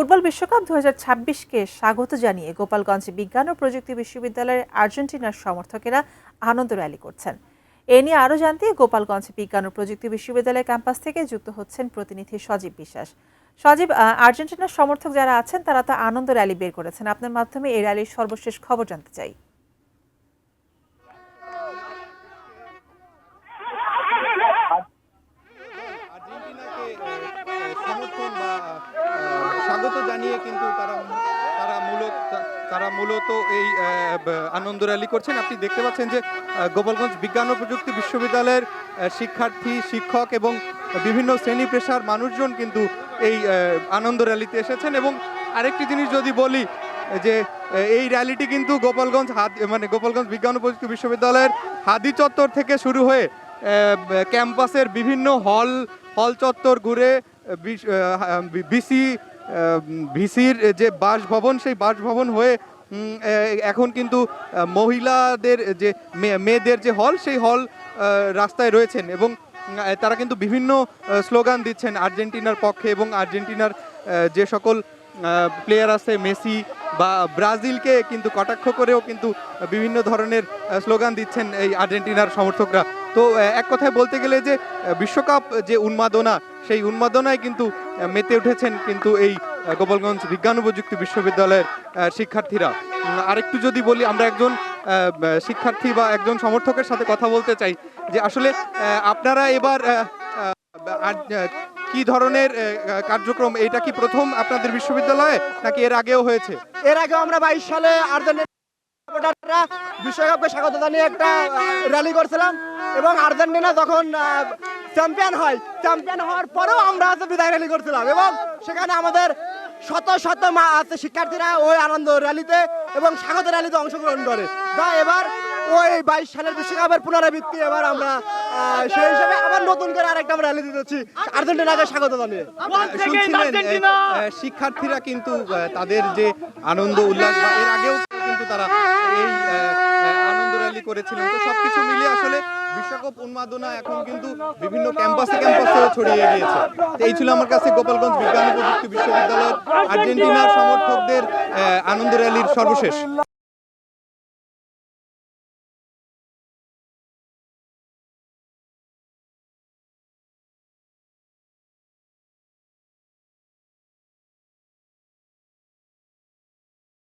Football বিশ্বকাপ 2026কে স্বাগত জানিয়ে গোপালগঞ্জ বিজ্ঞান ও প্রযুক্তি বিশ্ববিদ্যালয়ের আর্জেন্টিনার সমর্থকেরা আনন্দ র্যালি করছেন। এ নিয়ে আরও জানতে গোপালগঞ্জ বিজ্ঞান ও প্রযুক্তি বিশ্ববিদ্যালয় ক্যাম্পাস থেকে যুক্ত হচ্ছেন প্রতিনিধি সজীব বিশ্বাস। সজীব, আর্জেন্টিনার সমর্থক যারা আছেন তারা তো আনন্দ র্যালি বের করেছেন, আপনার মাধ্যমে এই র্যালির সর্বশেষ খবর জানতে চাই। সমর্থন বা স্বাগত জানিয়ে কিন্তু তারা মূলত এই আনন্দ র্যালি করছেন। আপনি দেখতে পাচ্ছেন যে গোপালগঞ্জ বিজ্ঞান ও প্রযুক্তি বিশ্ববিদ্যালয়ের শিক্ষার্থী, শিক্ষক এবং বিভিন্ন শ্রেণী পেশার মানুষজন কিন্তু এই আনন্দ র্যালিতে এসেছেন। এবং আরেকটি জিনিস যদি বলি যে এই র্যালিটি কিন্তু গোপালগঞ্জ বিজ্ঞান ও প্রযুক্তি বিশ্ববিদ্যালয়ের হাদি চত্বর থেকে শুরু হয়ে ক্যাম্পাসের বিভিন্ন হল চত্বর ঘুরে ভিসির যে বাসভবন, সেই বাসভবন হয়ে এখন কিন্তু মহিলাদের যে মেয়েদের যে হল, সেই হল রাস্তায় রয়েছেন এবং তারা কিন্তু বিভিন্ন স্লোগান দিচ্ছেন আর্জেন্টিনার পক্ষে এবং আর্জেন্টিনার যে সকল প্লেয়ার আছে, মেসি বা ব্রাজিলকে কিন্তু কটাক্ষ করেও কিন্তু বিভিন্ন ধরনের স্লোগান দিচ্ছেন এই আর্জেন্টিনার সমর্থকরা। তো এক কথায় বলতে গেলে যে বিশ্বকাপ যে উন্মাদনা, সেই উন্মাদনায় কিন্তু মেতে উঠেছেন কিন্তু এই গোপালগঞ্জ বিজ্ঞান ও প্রযুক্তি বিশ্ববিদ্যালয়ের শিক্ষার্থীরা। আরেকটু যদি বলি, আমরা একজন শিক্ষার্থী বা একজন সমর্থকের সাথে কথা বলতে চাই যে আসলে আপনারা এবার কি ধরনের কার্যক্রম, এটা কি প্রথম আপনাদের বিশ্ববিদ্যালয়ে নাকি এর আগেও হয়েছে? এর আগে আমরা 22 সালে আর্জেন্টিনা বিশ্বকাপকে স্বাগত জানিয়ে একটা র্যালি করছিলাম এবং আর্জেন্টিনা যখন চ্যাম্পিয়ন হওয়ার পরেও আমরা বিদায় র্যালি করছিলাম এবং সেখানে আমাদের শত শত শিক্ষার্থীরা ওই আনন্দ র্যালিতে এবং স্বাগত র্যালিতে অংশগ্রহণ করে। যা এবার ওই 22 সালের বিশ্বকাপের পুনরাবৃত্তি, এবার আমরা সেই হিসেবে আবার নতুন করে আরেকটা র্যালি দিতেছি আর্জেন্টিনাকে স্বাগত জানিয়ে। শুনছিলেন শিক্ষার্থীরা কিন্তু তাদের যে আনন্দ উল্লাস, এর আগেও কিন্তু তারা এই আনন্দ র্যালি করেছিলেন। তো সবকিছু মিলিয়ে আসলে বিশ্বকাপ উন্মাদনা এখন কিন্তু বিভিন্ন ক্যাম্পাসেও ছড়িয়ে গিয়েছে। এই ছিল আমার কাছে গোপালগঞ্জ বিজ্ঞান ও প্রযুক্তি বিশ্ববিদ্যালয়ের আর্জেন্টিনার সমর্থকদের আনন্দ র্যালির সর্বশেষ।